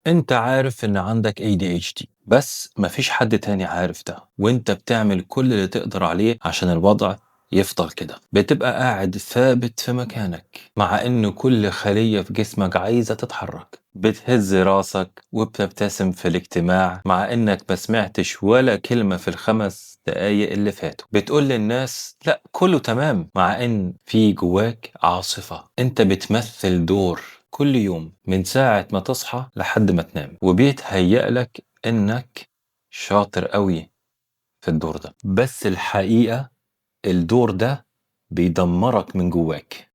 انت عارف ان عندك ADHD بس مفيش حد تاني عارف ده، وانت بتعمل كل اللي تقدر عليه عشان الوضع يفضل كده. بتبقى قاعد ثابت في مكانك مع ان كل خلية في جسمك عايزة تتحرك، بتهز راسك وبتبتسم في الاجتماع مع انك ما سمعتش ولا كلمة في ال5 دقايق اللي فاتوا. بتقول للناس لا كله تمام مع ان في جواك عاصفة. انت بتمثل دور كل يوم من ساعة ما تصحى لحد ما تنام، وبيتهيأ لك إنك شاطر قوي في الدور ده، بس الحقيقة الدور ده بيدمرك من جواك.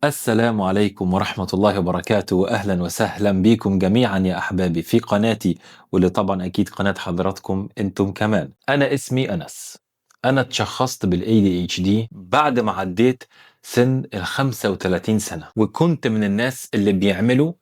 السلام عليكم ورحمة الله وبركاته، وأهلا وسهلا بكم جميعا يا أحبابي في قناتي، واللي طبعا أكيد قناة حضراتكم أنتم كمان. أنا اسمي أنس. أنا اتشخصت بال ADHD بعد ما عديت سن ال35 سنة، وكنت من الناس اللي بيعملوا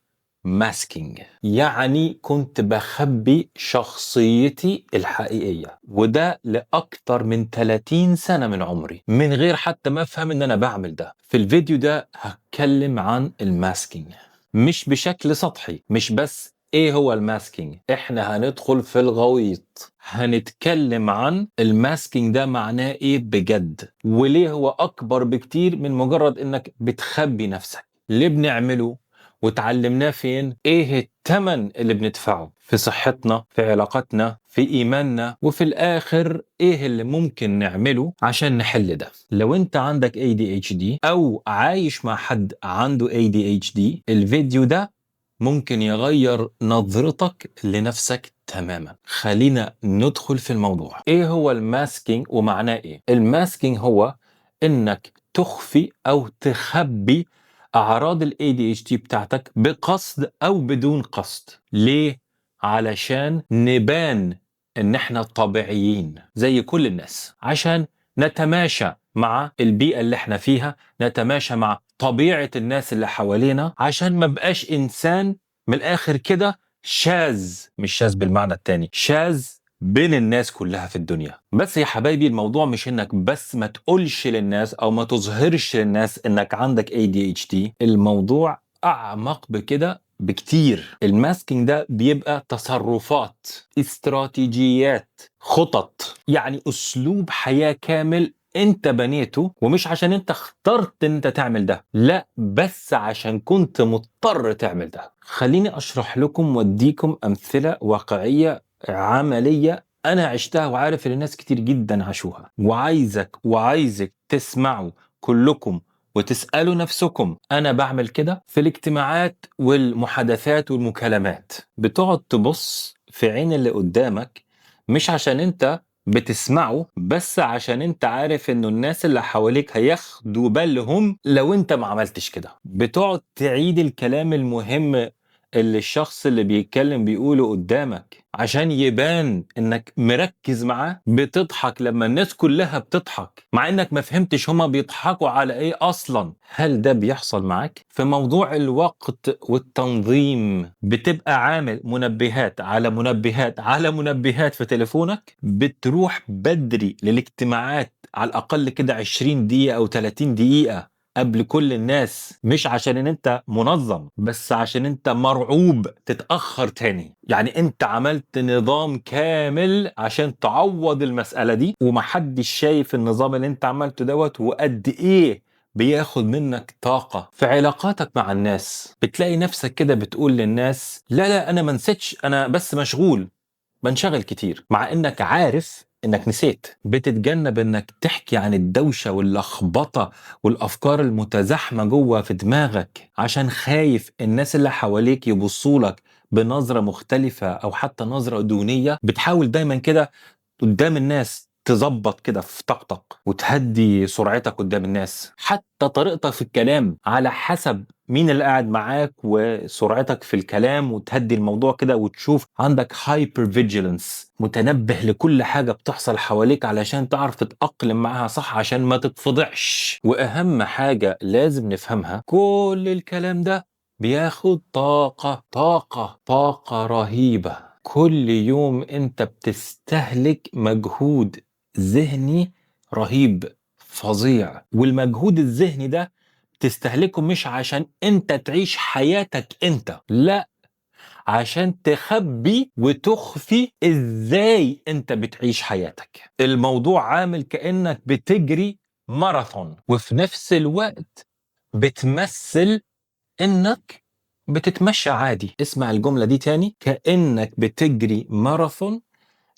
ماسكينج، يعني كنت بخبي شخصيتي الحقيقية، وده لأكتر من 30 سنة من عمري من غير حتى ما أفهم إن أنا بعمل ده. في الفيديو ده هتكلم عن الماسكينج مش بشكل سطحي، مش بس ايه هو الماسكينج، احنا هندخل في الغويط، هنتكلم عن الماسكينج ده معناه ايه بجد، وليه هو اكبر بكتير من مجرد انك بتخبي نفسك. ليه بنعمله وتعلمناه فين؟ ايه الثمن اللي بندفعه في صحتنا، في علاقاتنا، في ايماننا، وفي الاخر ايه اللي ممكن نعمله عشان نحل ده. لو انت عندك ADHD او عايش مع حد عنده ADHD، الفيديو ده ممكن يغير نظرتك لنفسك تماما. خلينا ندخل في الموضوع. ايه هو الماسكينج ومعناه ايه؟ الماسكينج هو انك تخفي او تخبي اعراض ال ADHD بتاعتك بقصد او بدون قصد. ليه؟ علشان نبان ان احنا طبيعيين زي كل الناس، عشان نتماشى مع البيئة اللي احنا فيها، نتماشى مع طبيعة الناس اللي حوالينا، عشان ما بقاش إنسان من الآخر كده شاذ. مش شاذ بالمعنى التاني، شاذ بين الناس كلها في الدنيا. بس يا حبايبي الموضوع مش انك بس ما تقولش للناس او ما تظهرش للناس انك عندك ADHD، الموضوع اعمق بكده بكتير. الماسكينج ده بيبقى تصرفات، استراتيجيات، خطط، يعني اسلوب حياة كامل انت بنيته، ومش عشان انت اخترت ان انت تعمل ده، لا بس عشان كنت مضطر تعمل ده. خليني اشرح لكم واديكم امثلة واقعية عملية انا عشتها، وعارف ان الناس كتير جدا عاشوها، وعايزك تسمعوا كلكم وتسألوا نفسكم. أنا بعمل كده في الاجتماعات والمحادثات والمكالمات. بتقعد تبص في عين اللي قدامك، مش عشان أنت بتسمعه، بس عشان انت عارف انه الناس اللي حواليك هياخدوا بالهم لو انت ما عملتش كده. بتقعد تعيد الكلام المهم اللي الشخص اللي بيتكلم بيقوله قدامك عشان يبان انك مركز معاه. بتضحك لما الناس كلها بتضحك مع انك ما فهمتش هما بيضحكوا على ايه اصلا. هل ده بيحصل معاك؟ في موضوع الوقت والتنظيم، بتبقى عامل منبهات على منبهات على منبهات في تليفونك، بتروح بدري للاجتماعات على الاقل كده 20 دقيقة او 30 دقيقة قبل كل الناس، مش عشان ان انت منظم، بس عشان انت مرعوب تتأخر تاني. يعني انت عملت نظام كامل عشان تعوض المسألة دي، ومحدش شايف النظام اللي انت عملته دوت وقد ايه بياخد منك طاقة. في علاقاتك مع الناس بتلاقي نفسك كده بتقول للناس لا انا ما نسيتش، انا بس مشغول، بنشغل كتير، مع انك عارف انك نسيت. بتتجنب انك تحكي عن الدوشة واللخبطة والافكار المتزاحمة جوه في دماغك عشان خايف الناس اللي حواليك يبصولك بنظرة مختلفة او حتى نظرة دونية. بتحاول دايما كده قدام الناس تظبط كده في طاقتك وتهدي سرعتك قدام الناس، حتى طريقتك في الكلام على حسب مين اللي قاعد معاك وسرعتك في الكلام، وتهدي الموضوع كده وتشوف عندك هايبر فيجيلانس، متنبه لكل حاجة بتحصل حواليك علشان تعرف تتأقلم معاها صح عشان ما تتفضحش. وأهم حاجة لازم نفهمها، كل الكلام ده بياخد طاقة رهيبة. كل يوم انت بتستهلك مجهود ذهني رهيب فظيع، والمجهود الذهني ده تستهلكه مش عشان انت تعيش حياتك انت، لا، عشان تخبي وتخفي ازاي انت بتعيش حياتك. الموضوع عامل كأنك بتجري ماراثون وفي نفس الوقت بتمثل انك بتتمشى عادي. اسمع الجملة دي تاني، كأنك بتجري ماراثون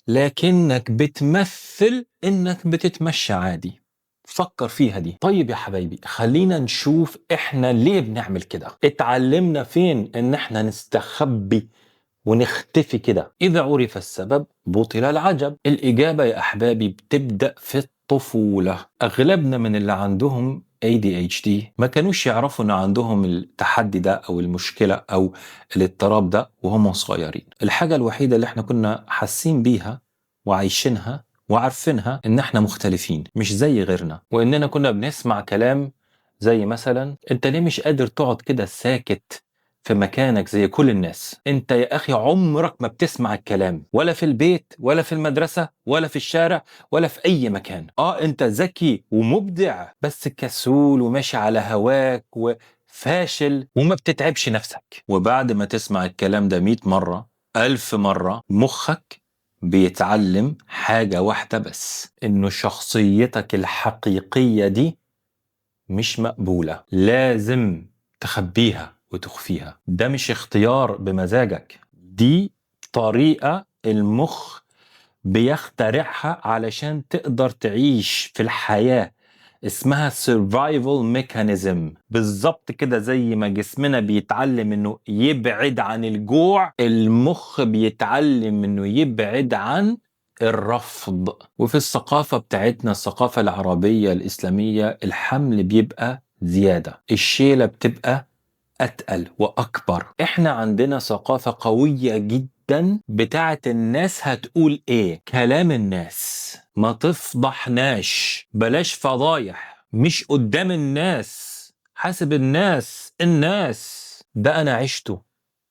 لكنك بتمثل انك بتتمشى عادي. فكر فيها دي. طيب يا حبايبي، خلينا نشوف احنا ليه بنعمل كده. اتعلمنا فين ان احنا نستخبي ونختفي كده؟ إذا عرف السبب بطل العجب. الإجابة يا أحبابي بتبدأ في الطفولة. أغلبنا من اللي عندهم ADHD ما كانوش يعرفوا أن عندهم التحدي ده أو المشكلة أو الاضطراب ده وهم صغيرين. الحاجة الوحيدة اللي احنا كنا حاسين بيها وعايشينها وعارفينها ان احنا مختلفين مش زي غيرنا، واننا كنا بنسمع كلام زي مثلا انت ليه مش قادر تقعد كده ساكت في مكانك زي كل الناس؟ انت يا اخي عمرك ما بتسمع الكلام، ولا في البيت ولا في المدرسة ولا في الشارع ولا في اي مكان. انت ذكي ومبدع بس كسول وماشي على هواك وفاشل وما بتتعبش نفسك. وبعد ما تسمع الكلام ده 100 مرة 1000 مرة مخك بيتعلم حاجة واحدة بس، انه شخصيتك الحقيقية دي مش مقبولة، لازم تخبيها وتخفيها. ده مش اختيار بمزاجك، دي طريقة المخ بيخترعها علشان تقدر تعيش في الحياة. اسمها survival mechanism. بالظبط كده زي ما جسمنا بيتعلم انه يبعد عن الجوع، المخ بيتعلم انه يبعد عن الرفض. وفي الثقافة بتاعتنا، الثقافة العربية الإسلامية، الحمل بيبقى زيادة، الشيلة بتبقى أتقل وأكبر. إحنا عندنا ثقافة قوية جدا بتاعت الناس هتقول إيه، كلام الناس، ما تفضحناش، بلاش فضايح، مش قدام الناس، حاسب الناس. ده أنا عشته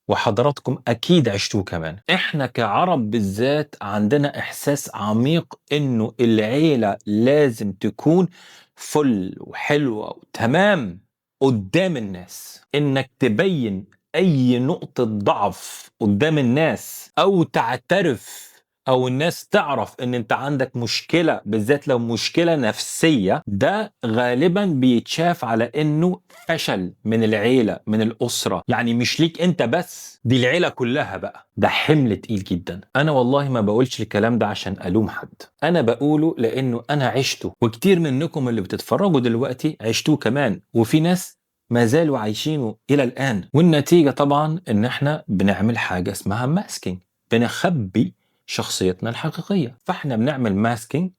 وحضراتكم أكيد عشتوه كمان. إحنا كعرب بالذات عندنا إحساس عميق إنه العيلة لازم تكون فل وحلوة وتمام قدام الناس. إنك تبين أي نقطة ضعف قدام الناس أو تعترف أو الناس تعرف إن أنت عندك مشكلة، بالذات لو مشكلة نفسية، ده غالبا بيتشاف على إنه فشل من العيلة من الأسرة. يعني مش ليك أنت بس، دي العيلة كلها بقى. ده حمل تقيل جدا. أنا والله ما بقولش الكلام ده عشان ألوم حد، أنا بقوله لأنه أنا عشته، وكتير منكم اللي بتتفرجوا دلوقتي عشتوه كمان، وفي ناس ما زالوا عايشينه إلى الآن. والنتيجة طبعا إن إحنا بنعمل حاجة اسمها ماسكينج، بنخبي شخصيتنا الحقيقية. فإحنا بنعمل ماسكينج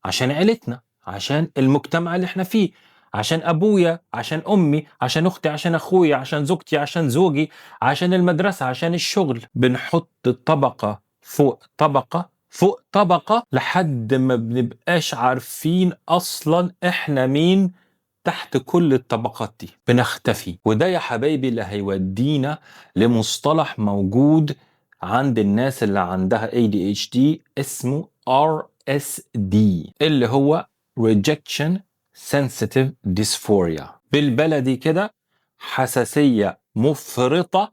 عشان عيلتنا، عشان المجتمع اللي احنا فيه، عشان ابويا، عشان امي، عشان اختي، عشان اخويا، عشان زوجتي، عشان زوجي، عشان المدرسة، عشان الشغل. بنحط طبقة فوق طبقة فوق طبقة لحد ما بنبقاش عارفين اصلا احنا مين تحت كل الطبقات دي. بنختفي. وده يا حبايبي اللي هيودينا لمصطلح موجود عند الناس اللي عندها ADHD اسمه RSD، اللي هو Rejection Sensitive Dysphoria. بالبلدي كده حساسية مفرطة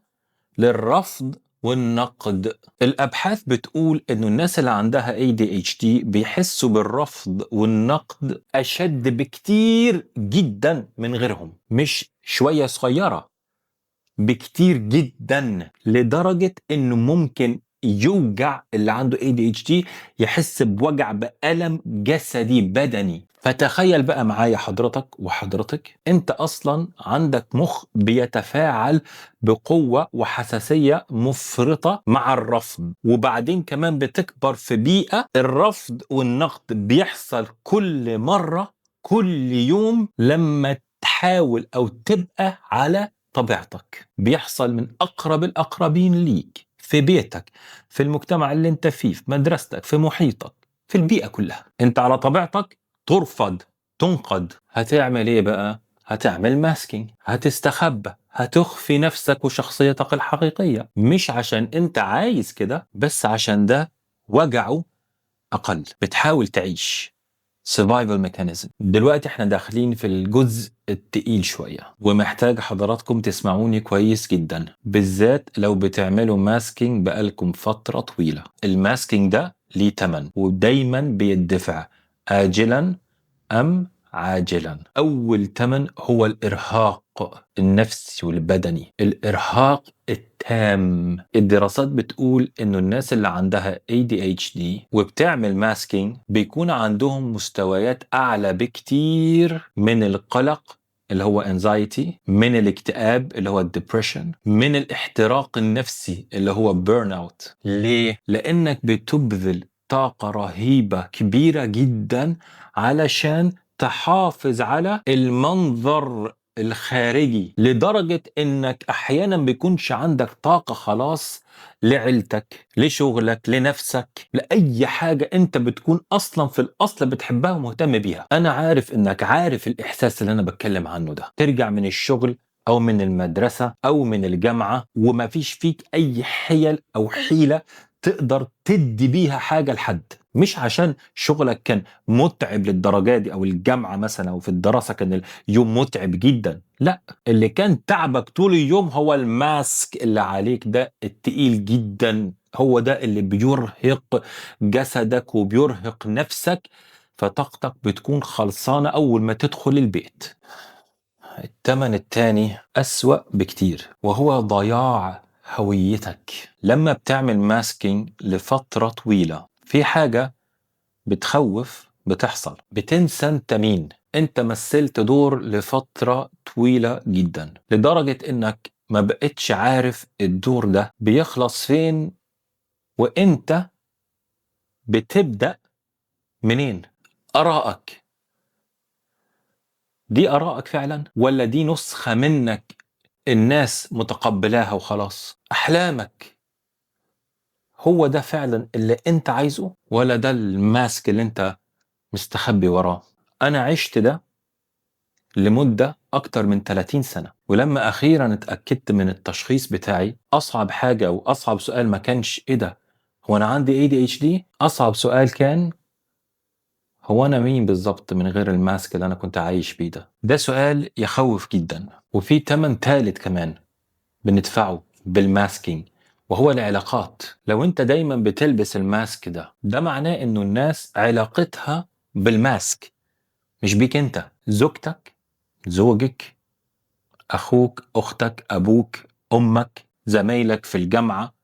للرفض والنقد. الأبحاث بتقول إنه الناس اللي عندها ADHD بيحسوا بالرفض والنقد أشد بكتير جدا من غيرهم، مش شوية صغيرة، بكتير جدا، لدرجة إنه ممكن يوجع اللي عنده ADHD، يحس بوجع بألم جسدي بدني. فتخيل بقى معايا حضرتك وحضرتك، انت اصلا عندك مخ بيتفاعل بقوة وحساسية مفرطة مع الرفض، وبعدين كمان بتكبر في بيئة الرفض والنقد بيحصل كل مرة كل يوم. لما تحاول او تبقى على طبيعتك بيحصل من أقرب الأقربين ليك، في بيتك، في المجتمع اللي انت فيه، في مدرستك، في محيطك، في البيئة كلها. انت على طبيعتك ترفض، تنقد. هتعمل ايه بقى؟ هتعمل ماسكينج، هتستخبى، هتخفي نفسك وشخصيتك الحقيقية، مش عشان انت عايز كده، بس عشان ده وجعه أقل. بتحاول تعيش survival mechanism. دلوقتي احنا داخلين في الجزء التقيل شوية، ومحتاج حضراتكم تسمعوني كويس جدا، بالذات لو بتعملوا ماسكينج بقالكم فترة طويلة. الماسكينج ده ليه تمن، ودايما بيدفع آجلا أم عاجلا. أول تمن هو الإرهاق النفسي والبدني، الإرهاق التام. الدراسات بتقول إنه الناس اللي عندها ADHD وبتعمل ماسكينج بيكون عندهم مستويات أعلى بكتير من القلق اللي هو anxiety، من الاكتئاب اللي هو depression، من الاحتراق النفسي اللي هو burnout. ليه؟ لأنك بتبذل طاقة رهيبة كبيرة جدا علشان تحافظ على المنظر الخارجي، لدرجة انك احيانا بيكونش عندك طاقة خلاص لعيلتك، لشغلك، لنفسك، لأي حاجة انت بتكون اصلا في الاصل بتحبها ومهتم بيها. انا عارف انك عارف الاحساس اللي انا بتكلم عنه ده. ترجع من الشغل او من المدرسة او من الجامعة ومفيش فيك اي حيل او حيلة تقدر تدي بيها حاجة لحد، مش عشان شغلك كان متعب للدرجة دي او الجامعة مثلا او في الدراسة كان اليوم متعب جدا، لا، اللي كان تعبك طول اليوم هو الماسك اللي عليك ده التقيل جدا، هو ده اللي بيرهق جسدك وبيرهق نفسك، فطاقتك بتكون خلصانة اول ما تدخل البيت. التمن التاني أسوأ بكتير، وهو ضياع هويتك. لما بتعمل ماسكينج لفترة طويلة في حاجة بتخوف بتحصل، بتنسى انت مين. انت مثلت دور لفترة طويلة جدا لدرجة انك ما بقتش عارف الدور ده بيخلص فين وانت بتبدأ منين. آرائك دي آرائك فعلا، ولا دي نسخة منك الناس متقبلاها وخلاص؟ أحلامك هو ده فعلا اللي انت عايزه، ولا ده الماسك اللي انت مستخبي وراه؟ أنا عشت ده لمدة أكتر من 30 سنة، ولما أخيرا اتأكدت من التشخيص بتاعي، أصعب حاجة وأصعب سؤال ما كانش إيه ده هو أنا عندي ADHD، أصعب سؤال كان هو أنا مين بالظبط من غير الماسك اللي أنا كنت عايش بيه ده. ده سؤال يخوف جدا، وفي تمن تالت كمان بندفعه بالماسكينج، وهو العلاقات. لو انت دايما بتلبس الماسك ده معناه انه الناس علاقتها بالماسك مش بيك انت. زوجتك، زوجك، اخوك، اختك، ابوك، امك، زمايلك في الجامعة،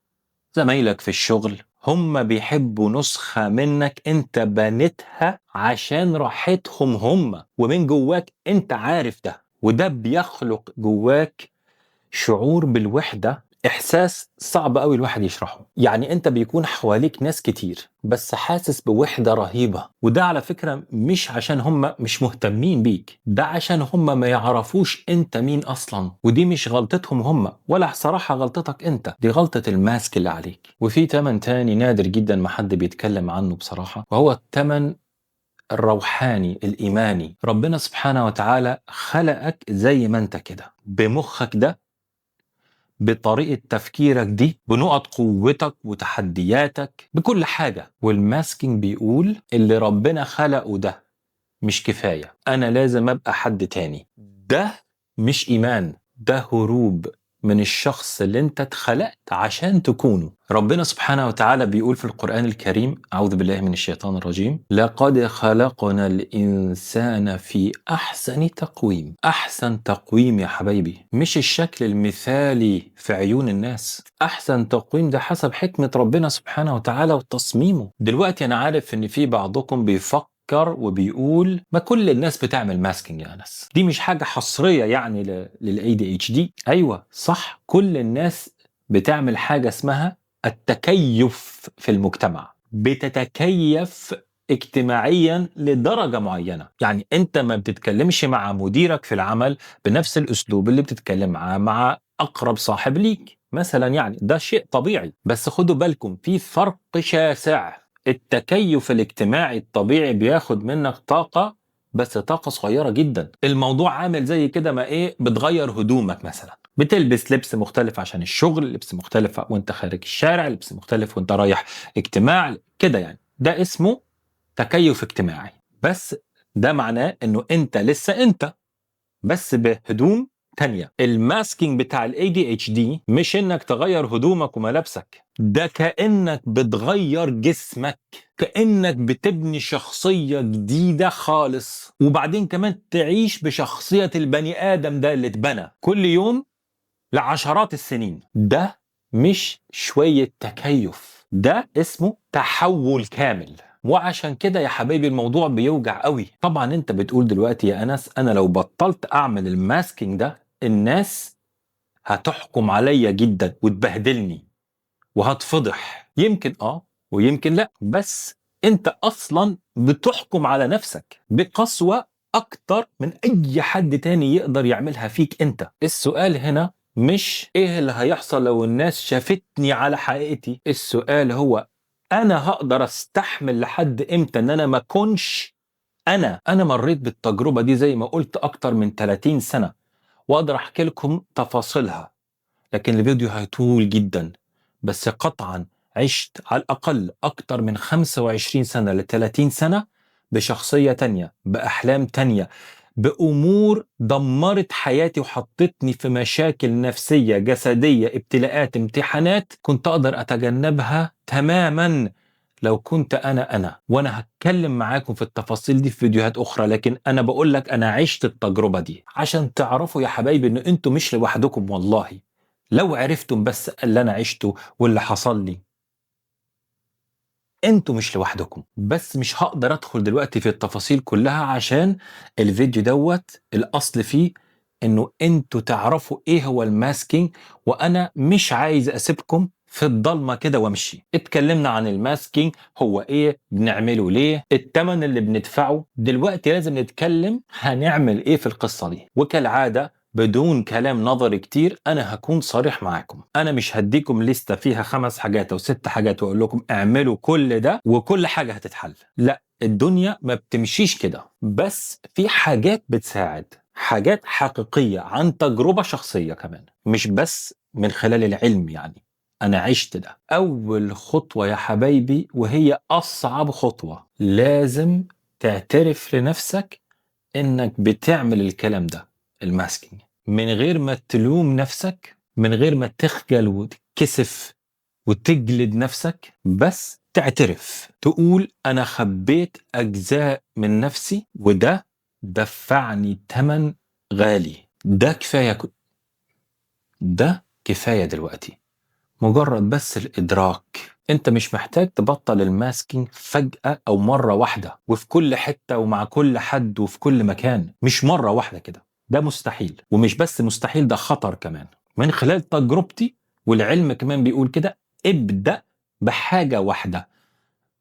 زمايلك في الشغل، هم بيحبوا نسخة منك انت بنيتها عشان راحتهم هم، ومن جواك انت عارف ده، وده بيخلق جواك شعور بالوحدة، إحساس صعب قوي الواحد يشرحه. يعني أنت بيكون حواليك ناس كتير بس حاسس بوحدة رهيبة، وده على فكرة مش عشان هم مش مهتمين بيك، ده عشان هم ما يعرفوش أنت مين أصلا، ودي مش غلطتهم هم ولا صراحة غلطتك أنت، دي غلطة الماسك اللي عليك. وفي تمن تاني نادر جدا ما حد بيتكلم عنه بصراحة، وهو التمن الروحاني الإيماني. ربنا سبحانه وتعالى خلقك زي ما أنت كده، بمخك ده، بطريقة تفكيرك دي، بنقط قوتك وتحدياتك، بكل حاجة. والماسكينج بيقول اللي ربنا خلقه ده مش كفاية، أنا لازم أبقى حد تاني. ده مش إيمان، ده هروب من الشخص اللي انت اتخلقت عشان تكونه. ربنا سبحانه وتعالى بيقول في القرآن الكريم، أعوذ بالله من الشيطان الرجيم، لقد خلقنا الإنسان في أحسن تقويم. أحسن تقويم يا حبايبي، مش الشكل المثالي في عيون الناس. أحسن تقويم ده حسب حكمة ربنا سبحانه وتعالى وتصميمه. دلوقتي أنا عارف إن في بعضكم بيفكر وبيقول ما كل الناس بتعمل ماسكينج يا أنس، دي مش حاجة حصرية يعني للADHD. أيوة صح، كل الناس بتعمل حاجة اسمها التكيف في المجتمع، بتتكيف اجتماعيا لدرجة معينة. يعني انت ما بتتكلمش مع مديرك في العمل بنفس الأسلوب اللي بتتكلم مع أقرب صاحب ليك مثلا، يعني ده شيء طبيعي، بس خدوا بالكم في فرق شاسع. التكيف الاجتماعي الطبيعي بياخد منك طاقة، بس طاقة صغيرة جدا. الموضوع عامل زي كده ما ايه، بتغير هدومك مثلا، بتلبس لبس مختلف عشان الشغل، لبس مختلف وانت خارج الشارع، لبس مختلف وانت رايح اجتماع كده، يعني ده اسمه تكيف اجتماعي. بس ده معناه انه انت لسه انت، بس بهدوم تانية. الماسكينج بتاع ال ADHD مش انك تغير هدومك وملابسك، ده كأنك بتغير جسمك، كأنك بتبني شخصية جديدة خالص، وبعدين كمان تعيش بشخصية البني آدم ده اللي اتبنى كل يوم لعشرات السنين. ده مش شوية تكيف، ده اسمه تحول كامل. وعشان كده يا حبايبي الموضوع بيوجع قوي. طبعا انت بتقول دلوقتي يا انس انا لو بطلت اعمل الماسكينج ده الناس هتحكم عليا جدا وتبهدلني وهتفضح. يمكن ويمكن لا، بس انت اصلا بتحكم على نفسك بقسوة اكتر من اي حد تاني يقدر يعملها فيك انت. السؤال هنا مش ايه اللي هيحصل لو الناس شافتني على حقيقتي، السؤال هو انا هقدر استحمل لحد امتى ان انا ما كنش انا مريت بالتجربة دي زي ما قلت اكتر من 30 سنة، واقدر احكي لكم تفاصيلها، لكن الفيديو هيطول جدا. بس قطعا عشت على الأقل أكتر من 25 سنة ل 30 سنة بشخصية تانية، بأحلام تانية، بأمور دمرت حياتي وحطتني في مشاكل نفسية جسدية، ابتلاءات، امتحانات كنت أقدر أتجنبها تماما لو كنت أنا. وأنا هتكلم معاكم في التفاصيل دي في فيديوهات أخرى، لكن أنا بقول لك أنا عشت التجربة دي عشان تعرفوا يا حبايبي إن أنتوا مش لوحدكم والله. لو عرفتم بس اللي أنا عشته واللي حصل لي، انتوا مش لوحدكم. بس مش هقدر ادخل دلوقتي في التفاصيل كلها عشان الفيديو دوت الاصل فيه انه انتوا تعرفوا ايه هو الماسكينج، وانا مش عايز اسيبكم في الضلمه كده وامشي. اتكلمنا عن الماسكينج هو ايه، بنعمله ليه، التمن اللي بندفعه. دلوقتي لازم نتكلم هنعمل ايه في القصه دي، وكالعاده بدون كلام نظري كتير انا هكون صريح معاكم. انا مش هديكم لستة فيها 5 حاجات او 6 حاجات واقول لكم اعملوا كل ده وكل حاجة هتتحل، لا، الدنيا ما بتمشيش كده. بس في حاجات بتساعد، حاجات حقيقية عن تجربة شخصية كمان، مش بس من خلال العلم. يعني انا عشت ده. اول خطوة يا حبايبي وهي اصعب خطوة، لازم تعترف لنفسك انك بتعمل الكلام ده، الماسكينج، من غير ما تلوم نفسك، من غير ما تخجل وتكسف وتجلد نفسك، بس تعترف، تقول أنا خبيت أجزاء من نفسي وده دفعني ثمن غالي. ده كفاية ده كفاية دلوقتي. مجرد بس الإدراك. أنت مش محتاج تبطل الماسكينج فجأة أو مرة واحدة وفي كل حتة ومع كل حد وفي كل مكان، مش مرة واحدة كده، ده مستحيل. ومش بس مستحيل، ده خطر كمان. من خلال تجربتي والعلم كمان بيقول كده، ابدأ بحاجة واحدة،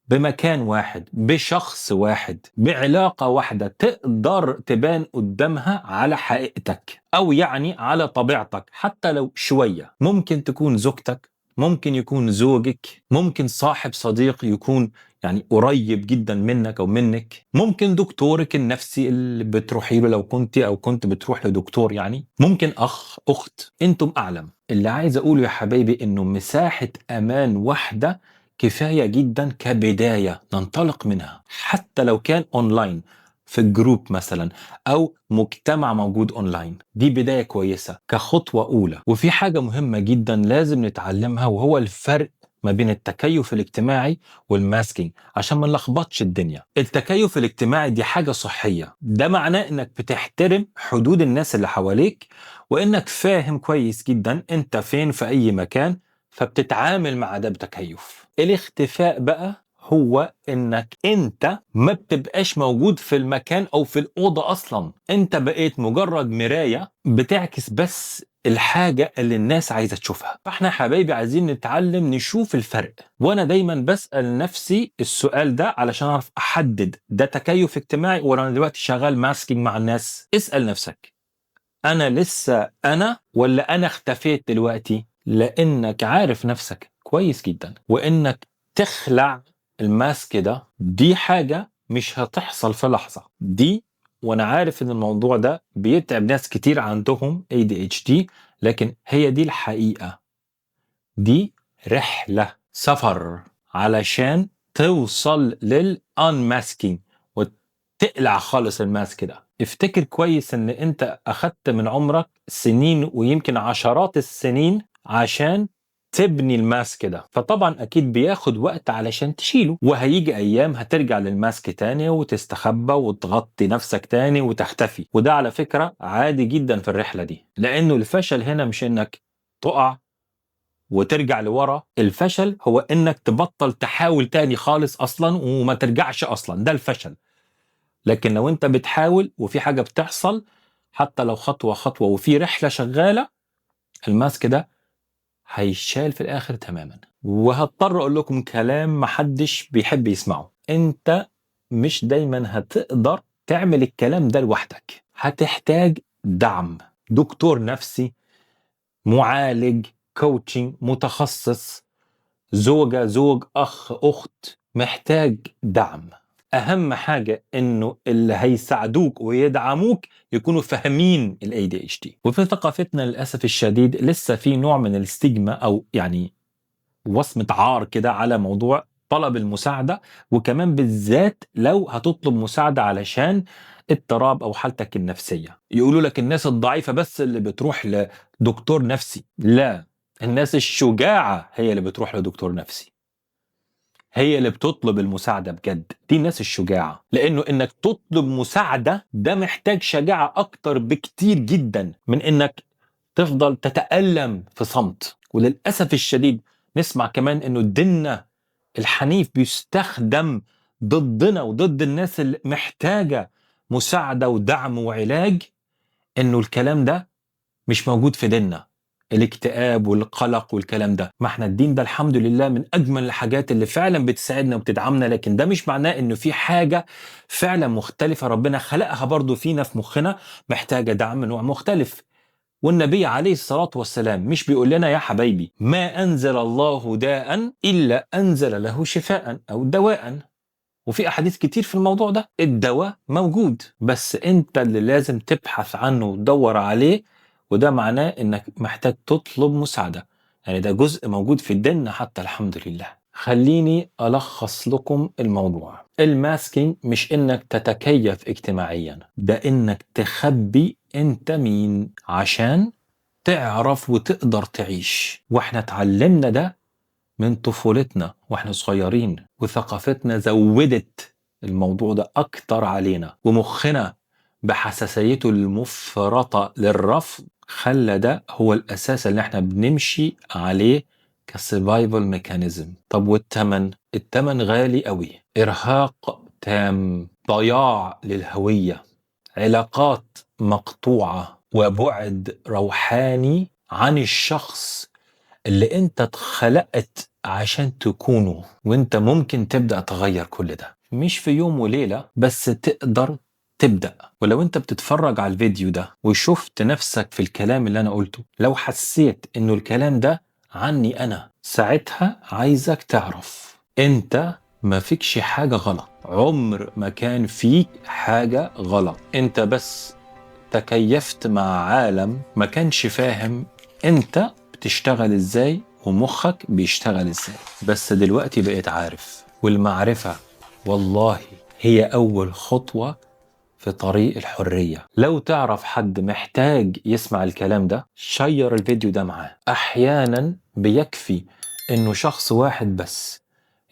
بمكان واحد، بشخص واحد، بعلاقة واحدة تقدر تبان قدامها على حقيقتك، أو يعني على طبيعتك، حتى لو شوية. ممكن تكون زوجتك، ممكن يكون زوجك، ممكن صاحب صديق يكون يعني قريب جدا منك أو منك، ممكن دكتورك النفسي اللي بتروحي له لو كنت أو كنت بتروح لدكتور، يعني ممكن أخ، أخت، أنتم أعلم. اللي عايز أقوله يا حبايبي إنه مساحة أمان واحدة كفاية جدا كبداية ننطلق منها، حتى لو كان أونلاين في الجروب مثلا أو مجتمع موجود أونلاين. دي بداية كويسة كخطوة أولى. وفي حاجة مهمة جدا لازم نتعلمها، وهو الفرق ما بين التكيف الاجتماعي والماسكينج، عشان ما نلخبطش الدنيا. التكيف الاجتماعي دي حاجة صحية، ده معناه انك بتحترم حدود الناس اللي حواليك، وانك فاهم كويس جدا انت فين في اي مكان، فبتتعامل مع ده بتكيف. الاختفاء بقى هو انك انت ما بتبقاش موجود في المكان او في الأوضة اصلا، انت بقيت مجرد مراية بتعكس بس الحاجة اللي الناس عايزة تشوفها. فاحنا حبايبي عايزين نتعلم نشوف الفرق. وانا دايما بسأل نفسي السؤال ده علشان اعرف احدد ده تكيف اجتماعي ولا انا دلوقتي شغال ماسكينج مع الناس. اسأل نفسك، انا لسه انا ولا انا اختفيت دلوقتي؟ لانك عارف نفسك كويس جدا، وانك تخلع الماسك ده دي حاجة مش هتحصل في لحظة دي. وانا عارف ان الموضوع ده بيتعب ناس كتير عندهم ADHD، لكن هي دي الحقيقة. دي رحلة سفر علشان توصل للunmasking تقلع خالص الماسك ده. افتكر كويس ان انت اخدت من عمرك سنين ويمكن عشرات السنين عشان تبني الماسك ده، فطبعا اكيد بياخد وقت علشان تشيله، وهيجي ايام هترجع للماسك تاني وتستخبى وتغطي نفسك تاني وتختفي. وده على فكرة عادي جدا في الرحلة دي، لانه الفشل هنا مش انك تقع وترجع لورا، الفشل هو انك تبطل تحاول تاني خالص اصلا وما ترجعش اصلا، ده الفشل. لكن لو انت بتحاول وفي حاجة بتحصل، حتى لو خطوة خطوة وفي رحلة شغالة، الماسك ده هيشال في الاخر تماما. وهضطر اقول لكم كلام محدش بيحب يسمعه، انت مش دايما هتقدر تعمل الكلام ده لوحدك، هتحتاج دعم، دكتور نفسي، معالج، كوتشنج، متخصص، زوجة، زوج، أخ، أخت، محتاج دعم. أهم حاجة إنه اللي هيساعدوك ويدعموك يكونوا فاهمين ال ADHD. وفي ثقافتنا للأسف الشديد لسه في نوع من الستيغما، أو يعني وصمة عار كده على موضوع طلب المساعدة، وكمان بالذات لو هتطلب مساعدة علشان اضطراب أو حالتك النفسية. يقولوا لك الناس الضعيفة بس اللي بتروح لدكتور نفسي. لا، الناس الشجاعة هي اللي بتروح لدكتور نفسي، هي اللي بتطلب المساعدة بجد، دي الناس الشجاعة. لأنه إنك تطلب مساعدة ده محتاج شجاعة أكتر بكتير جدا من إنك تفضل تتألم في صمت. وللأسف الشديد نسمع كمان إنه ديننا الحنيف بيستخدم ضدنا وضد الناس اللي محتاجة مساعدة ودعم وعلاج، إنه الكلام ده مش موجود في ديننا، الاكتئاب والقلق والكلام ده. ما احنا الدين ده الحمد لله من اجمل الحاجات اللي فعلا بتساعدنا وبتدعمنا، لكن ده مش معناه انه في حاجة فعلا مختلفة ربنا خلقها برضو فينا في مخنا محتاجة دعم نوع مختلف. والنبي عليه الصلاة والسلام مش بيقول لنا يا حبايبي ما أنزل الله داء إلا أنزل له شفاء أو دواء؟ وفي أحاديث كتير في الموضوع ده. الدواء موجود، بس أنت اللي لازم تبحث عنه وتدور عليه، وده معناه إنك محتاج تطلب مساعدة. يعني ده جزء موجود في الدين حتى الحمد لله. خليني ألخص لكم الموضوع. الماسكينج مش إنك تتكيف اجتماعيا، ده إنك تخبي أنت مين عشان تعرف وتقدر تعيش. وإحنا اتعلمنا ده من طفولتنا واحنا صغيرين، وثقافتنا زودت الموضوع ده اكتر علينا، ومخنا بحساسيته المفرطة للرفض خلى ده هو الاساس اللي احنا بنمشي عليه كسرفايفل ميكانيزم. طب والثمن؟ الثمن غالي قوي، ارهاق تام، ضياع للهوية، علاقات مقطوعة، وبعد روحاني عن الشخص اللي انت اتخلقت عشان تكونه. وانت ممكن تبدأ تغير كل ده مش في يوم وليلة، بس تقدر تبدأ. ولو انت بتتفرج على الفيديو ده وشفت نفسك في الكلام اللي انا قلته، لو حسيت انه الكلام ده عني انا، ساعتها عايزك تعرف انت ما فيكش حاجة غلط، عمر ما كان فيك حاجة غلط. انت بس تكيفت مع عالم ما كانش فاهم انت بتشتغل ازاي ومخك بيشتغل ازاي، بس دلوقتي بقيت عارف. والمعرفة والله هي أول خطوة في طريق الحرية. لو تعرف حد محتاج يسمع الكلام ده، شير الفيديو ده معاه. أحيانا بيكفي إنه شخص واحد بس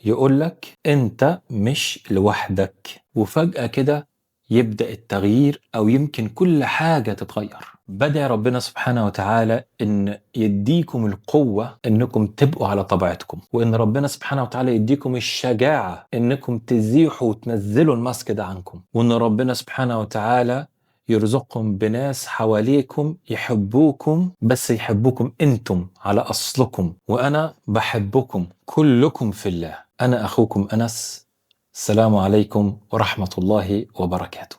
يقولك أنت مش لوحدك، وفجأة كده يبدأ التغيير، أو يمكن كل حاجة تتغير. بدأ ربنا سبحانه وتعالى إن يديكم القوة إنكم تبقوا على طبيعتكم، وإن ربنا سبحانه وتعالى يديكم الشجاعة إنكم تزيحوا وتنزلوا الماسك ده عنكم، وإن ربنا سبحانه وتعالى يرزقكم بناس حواليكم يحبوكم، بس يحبوكم انتم على اصلكم. وانا بحبكم كلكم في الله. انا اخوكم انس. السلام عليكم ورحمة الله وبركاته.